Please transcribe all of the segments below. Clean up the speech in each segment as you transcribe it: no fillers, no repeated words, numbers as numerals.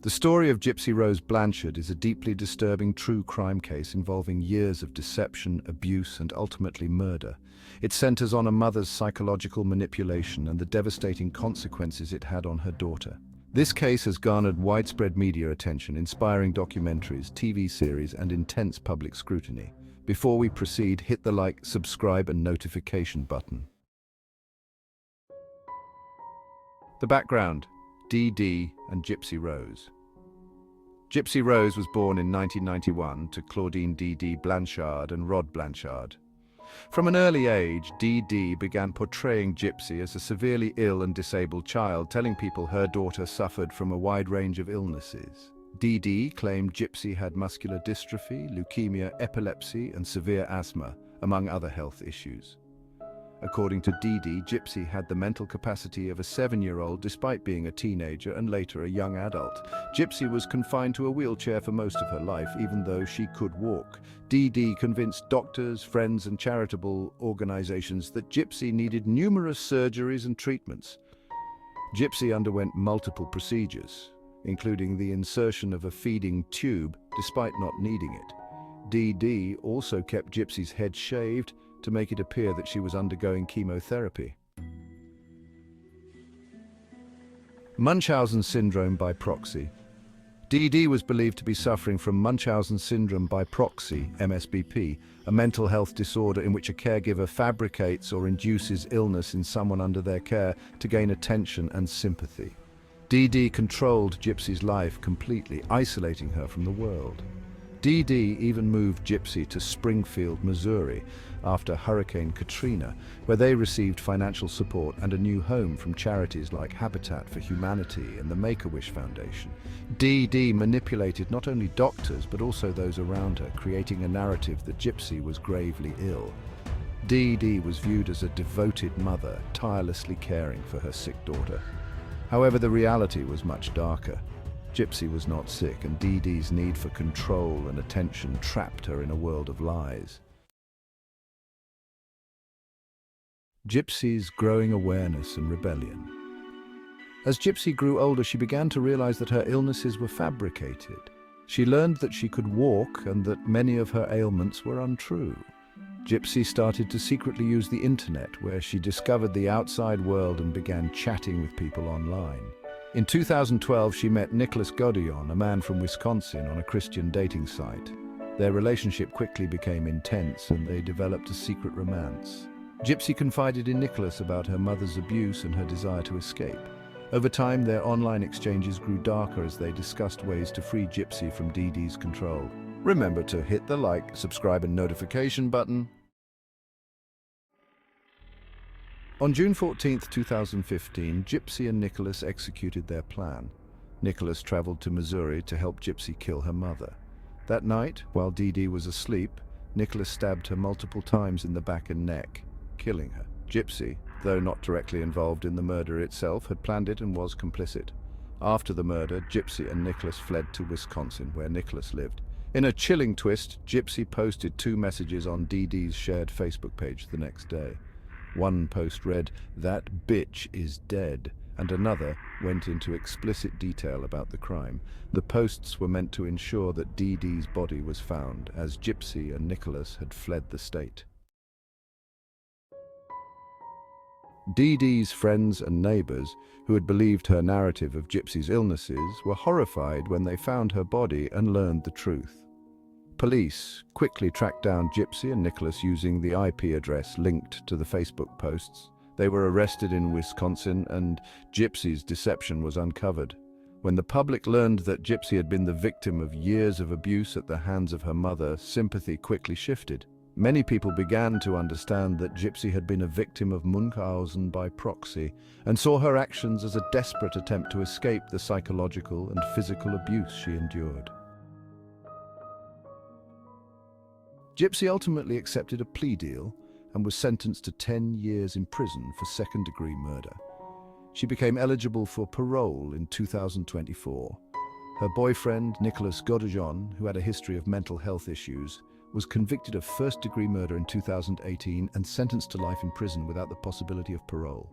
The story of Gypsy Rose Blanchard is a deeply disturbing true crime case involving years of deception, abuse, and ultimately murder. It centers on a mother's psychological manipulation and the devastating consequences it had on her daughter. This case has garnered widespread media attention, inspiring documentaries, TV series, and intense public scrutiny. Before we proceed, hit the like, subscribe, and notification button. The background: Dee and Gypsy Rose. Gypsy Rose was born in 1991 to Claudine Dee Blanchard and Rod Blanchard. From an early age, Dee began portraying Gypsy as a severely ill and disabled child, telling people her daughter suffered from a wide range of illnesses. Dee claimed Gypsy had muscular dystrophy, leukemia, epilepsy, and severe asthma, among other health issues. According to Dee, Gypsy had the mental capacity of a 7-year-old despite being a teenager and later a young adult. Gypsy was confined to a wheelchair for most of her life, even though she could walk. Dee convinced doctors, friends, and charitable organizations that Gypsy needed numerous surgeries and treatments. Gypsy underwent multiple procedures, including the insertion of a feeding tube, despite not needing it. Dee also kept Gypsy's head shaved to make it appear that she was undergoing chemotherapy. Munchausen syndrome by proxy. Dee was believed to be suffering from Munchausen syndrome by proxy, MSBP, a mental health disorder in which a caregiver fabricates or induces illness in someone under their care to gain attention and sympathy. Dee controlled Gypsy's life completely, isolating her from the world. Dee even moved Gypsy to Springfield, Missouri, after Hurricane Katrina, where they received financial support and a new home from charities like Habitat for Humanity and the Make-A-Wish Foundation. Dee manipulated not only doctors but also those around her, creating a narrative that Gypsy was gravely ill. Dee was viewed as a devoted mother, tirelessly caring for her sick daughter. However, the reality was much darker. Gypsy was not sick, and Dee's need for control and attention trapped her in a world of lies. Gypsy's growing awareness and rebellion. As Gypsy grew older, she began to realize that her illnesses were fabricated. She learned that she could walk and that many of her ailments were untrue. Gypsy started to secretly use the internet, where she discovered the outside world and began chatting with people online. In 2012, she met Nicholas Godillon, a man from Wisconsin, on a Christian dating site. Their relationship quickly became intense, and they developed a secret romance. Gypsy confided in Nicholas about her mother's abuse and her desire to escape. Over time, their online exchanges grew darker as they discussed ways to free Gypsy from Dee's control. Remember to hit the like, subscribe, and notification button. On June 14, 2015, Gypsy and Nicholas executed their plan. Nicholas traveled to Missouri to help Gypsy kill her mother. That night, while Dee was asleep, Nicholas stabbed her multiple times in the back and neck, killing her. Gypsy, though not directly involved in the murder itself, had planned it and was complicit. After the murder, Gypsy and Nicholas fled to Wisconsin, where Nicholas lived. In a chilling twist, Gypsy posted 2 messages on Dee's shared Facebook page the next day. One post read, "That bitch is dead," and another went into explicit detail about the crime. The posts were meant to ensure that Dee's body was found, as Gypsy and Nicholas had fled the state. Dee's friends and neighbors, who had believed her narrative of Gypsy's illnesses, were horrified when they found her body and learned the truth. Police quickly tracked down Gypsy and Nicholas using the IP address linked to the Facebook posts. They were arrested in Wisconsin, and Gypsy's deception was uncovered. When the public learned that Gypsy had been the victim of years of abuse at the hands of her mother, sympathy quickly shifted. Many people began to understand that Gypsy had been a victim of Munchausen by proxy, and saw her actions as a desperate attempt to escape the psychological and physical abuse she endured. Gypsy ultimately accepted a plea deal and was sentenced to 10 years in prison for second-degree murder. She became eligible for parole in 2024. Her boyfriend, Nicholas Godillon, who had a history of mental health issues, was convicted of first-degree murder in 2018 and sentenced to life in prison without the possibility of parole.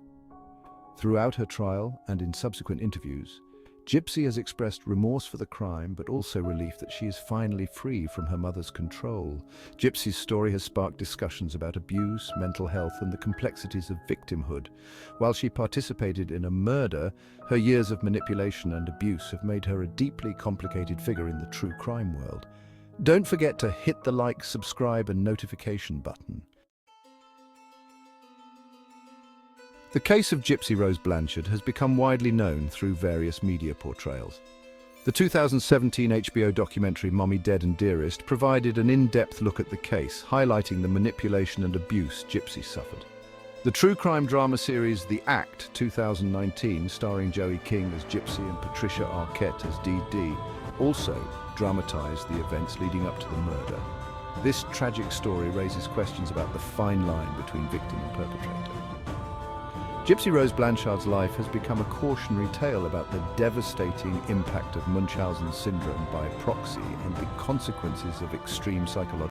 Throughout her trial and in subsequent interviews, Gypsy has expressed remorse for the crime, but also relief that she is finally free from her mother's control. Gypsy's story has sparked discussions about abuse, mental health, and the complexities of victimhood. While she participated in a murder, her years of manipulation and abuse have made her a deeply complicated figure in the true crime world. Don't forget to hit the like, subscribe, and notification button. The case of Gypsy Rose Blanchard has become widely known through various media portrayals. The 2017 HBO documentary Mommy Dead and Dearest provided an in-depth look at the case, highlighting the manipulation and abuse Gypsy suffered. The true crime drama series The Act 2019, starring Joey King as Gypsy and Patricia Arquette as Dee Dee, also dramatized the events leading up to the murder. This tragic story raises questions about the fine line between victim and perpetrator. Gypsy Rose Blanchard's life has become a cautionary tale about the devastating impact of Munchausen syndrome by proxy and the consequences of extreme psychological